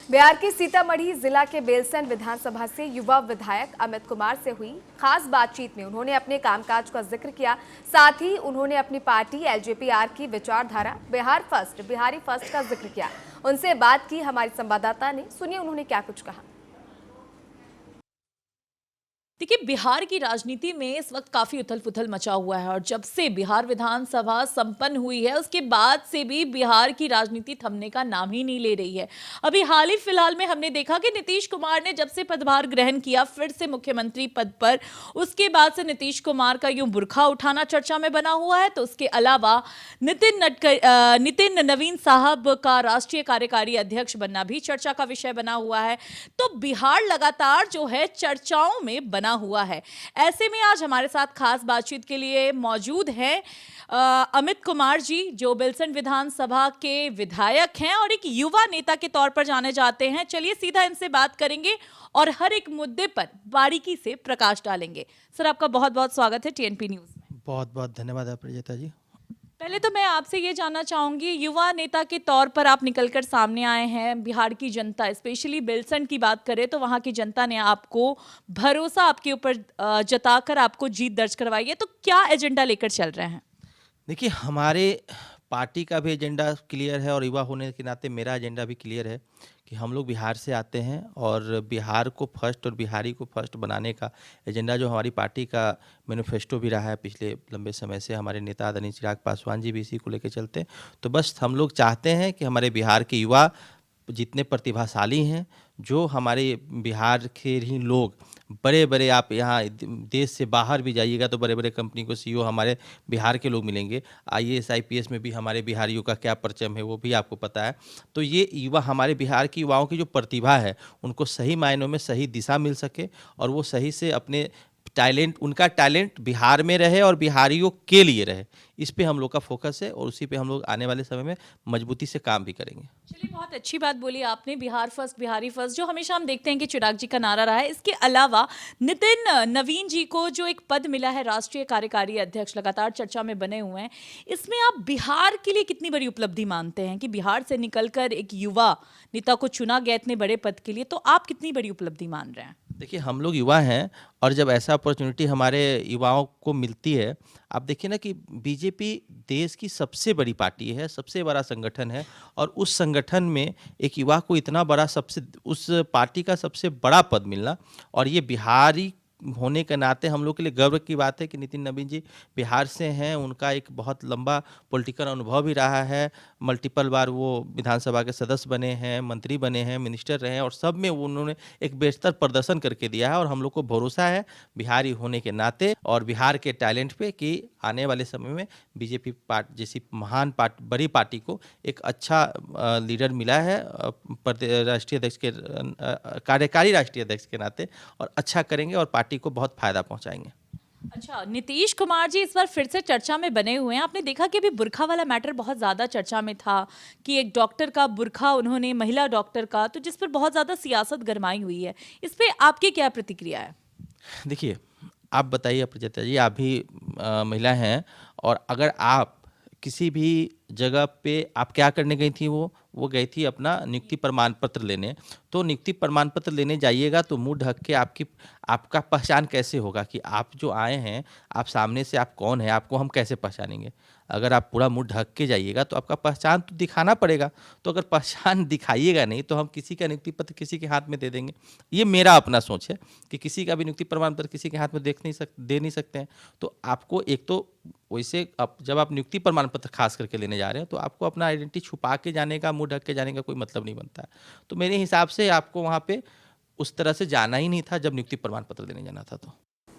बिहार के सीतामढ़ी जिला के बेलसन विधानसभा से युवा विधायक अमित कुमार से हुई खास बातचीत में उन्होंने अपने कामकाज का जिक्र किया। साथ ही उन्होंने अपनी पार्टी एलजेपी-आर की विचारधारा बिहार फर्स्ट, बिहारी फर्स्ट का जिक्र किया। उनसे बात की हमारी संवाददाता ने, सुनिए उन्होंने क्या कुछ कहा। देखिए, बिहार की राजनीति में इस वक्त काफी उथल पुथल मचा हुआ है और जब से बिहार विधानसभा संपन्न हुई है उसके बाद से भी बिहार की राजनीति थमने का नाम ही नहीं ले रही है। अभी हाल ही फिलहाल में हमने देखा कि नीतीश कुमार ने जब से पदभार ग्रहण किया फिर से मुख्यमंत्री पद पर, उसके बाद से नीतीश कुमार का यूं बुर्खा उठाना चर्चा में बना हुआ है। तो उसके अलावा नितिन नवीन साहब का राष्ट्रीय कार्यकारी अध्यक्ष बनना भी चर्चा का विषय बना हुआ है। तो बिहार लगातार जो है चर्चाओं में बना हुआ है। ऐसे में आज हमारे साथ खास बातचीत के लिए मौजूद हैं अमित कुमार जी, जो बेलसन विधानसभा के विधायक हैं और एक युवा नेता के तौर पर जाने जाते हैं। चलिए सीधा इनसे बात करेंगे और हर एक मुद्दे पर बारीकी से प्रकाश डालेंगे। सर, आपका बहुत बहुत स्वागत है टीएनपी न्यूज में। बहुत बहुत धन्यवाद प्रजेता जी। पहले तो मैं आपसे ये जानना चाहूंगी, युवा नेता के तौर पर आप निकलकर सामने आए हैं। बिहार की जनता, स्पेशली बेलसन की बात करें तो वहां की जनता ने आपको भरोसा आपके ऊपर जताकर आपको जीत दर्ज करवाई है। तो क्या एजेंडा लेकर चल रहे हैं? देखिए, हमारे पार्टी का भी एजेंडा क्लियर है और युवा होने के नाते मेरा एजेंडा भी क्लियर है कि हम लोग बिहार से आते हैं और बिहार को फर्स्ट और बिहारी को फर्स्ट बनाने का एजेंडा जो हमारी पार्टी का मैनिफेस्टो भी रहा है पिछले लंबे समय से। हमारे नेता आदरणीय चिराग पासवान जी भी इसी को लेकर चलते हैं। तो बस हम लोग चाहते हैं कि हमारे बिहार के युवा जितने प्रतिभाशाली हैं, जो हमारे बिहार के ही लोग बड़े बड़े, आप यहाँ देश से बाहर भी जाइएगा तो बड़े बड़े कंपनी को सीईओ हमारे बिहार के लोग मिलेंगे। आईएएस आईपीएस में भी हमारे बिहारियों का क्या परचम है वो भी आपको पता है। तो ये युवा, हमारे बिहार की युवाओं की जो प्रतिभा है उनको सही मायनों में सही दिशा मिल सके और वो सही से अपने टैलेंट, उनका टैलेंट बिहार में रहे और बिहारियों के लिए रहे। इस पे हम लोग का फोकस है और उसी पे हम लोग आने वाले समय में मजबूती से काम भी करेंगे। चलिए, बहुत अच्छी बात बोली आपने, बिहार फर्स्ट बिहारी फर्स्ट, जो हमेशा हम देखते हैं कि चिराग जी का नारा रहा है। इसके अलावा नितिन नवीन जी को जो एक पद मिला है राष्ट्रीय कार्यकारी अध्यक्ष, लगातार चर्चा में बने हुए हैं। इसमें आप बिहार के लिए कितनी बड़ी उपलब्धि मानते हैं कि बिहार से निकलकर एक युवा नेता को चुना गया इतने बड़े पद के लिए? तो आप कितनी बड़ी उपलब्धि मान रहे हैं? देखिए, हम लोग युवा हैं और जब ऐसा अपॉर्चुनिटी हमारे युवाओं को मिलती है, आप देखिए ना कि बीजेपी देश की सबसे बड़ी पार्टी है, सबसे बड़ा संगठन है और उस संगठन में एक युवा को इतना बड़ा, सबसे उस पार्टी का सबसे बड़ा पद मिलना, और ये बिहारी होने के नाते हम लोग के लिए गर्व की बात है कि नितिन नवीन जी बिहार से हैं। उनका एक बहुत लंबा पॉलिटिकल अनुभव भी रहा है। मल्टीपल बार वो विधानसभा के सदस्य बने हैं, मंत्री बने हैं, मिनिस्टर रहे हैं और सब में उन्होंने एक बेहतर प्रदर्शन करके दिया है। और हम लोग को भरोसा है बिहारी होने के नाते और बिहार के टैलेंट पे कि आने वाले समय में बीजेपी पार्टी जैसी महान पार्टी, बड़ी पार्टी को एक अच्छा लीडर मिला है राष्ट्रीय अध्यक्ष के, कार्यकारी राष्ट्रीय अध्यक्ष के नाते, और अच्छा करेंगे और पार्टी को बहुत फायदा पहुंचाएंगे। अच्छा, नीतीश कुमार जी इस बार फिर से चर्चा में बने हुए हैं। आपने देखा कि अभी बुर्खा वाला मैटर बहुत ज़्यादा चर्चा में था कि एक डॉक्टर का बुर्खा, उन्होंने महिला डॉक्टर का, तो जिस पर बहुत ज़्यादा सियासत गरमाई हुई है। इस पे आपकी क्या प्रतिक्रिया है? देखिए, आप बताइए प्रजेता जी, आप भी महिला हैं और अगर आप किसी भी जगह पे आप क्या करने गई थी, वो गई थी अपना नियुक्ति प्रमाण पत्र लेने। तो नियुक्ति प्रमाण पत्र लेने जाइएगा तो मुंह ढक के आपका पहचान कैसे होगा कि आप जो आए हैं, आप सामने से आप कौन है, आपको हम कैसे पहचानेंगे? अगर आप पूरा मुंह ढक के जाइएगा तो आपका पहचान तो दिखाना पड़ेगा। तो अगर पहचान दिखाइएगा नहीं तो हम किसी का नियुक्ति पत्र किसी के हाथ में दे देंगे। ये मेरा अपना सोच है कि किसी का भी नियुक्ति प्रमाण पत्र किसी के हाथ में दे नहीं सकते हैं। तो आपको एक तो वैसे जब आप नियुक्ति प्रमाण पत्र खास करके लेने जा रहे हैं तो आपको अपना आइडेंटिटी छुपा के जाने का, मुंह ढक के जाने का कोई मतलब नहीं बनता है। तो मेरे हिसाब से आपको वहाँ पे उस तरह से जाना ही नहीं था जब नियुक्ति प्रमाण पत्र देने जाना था। तो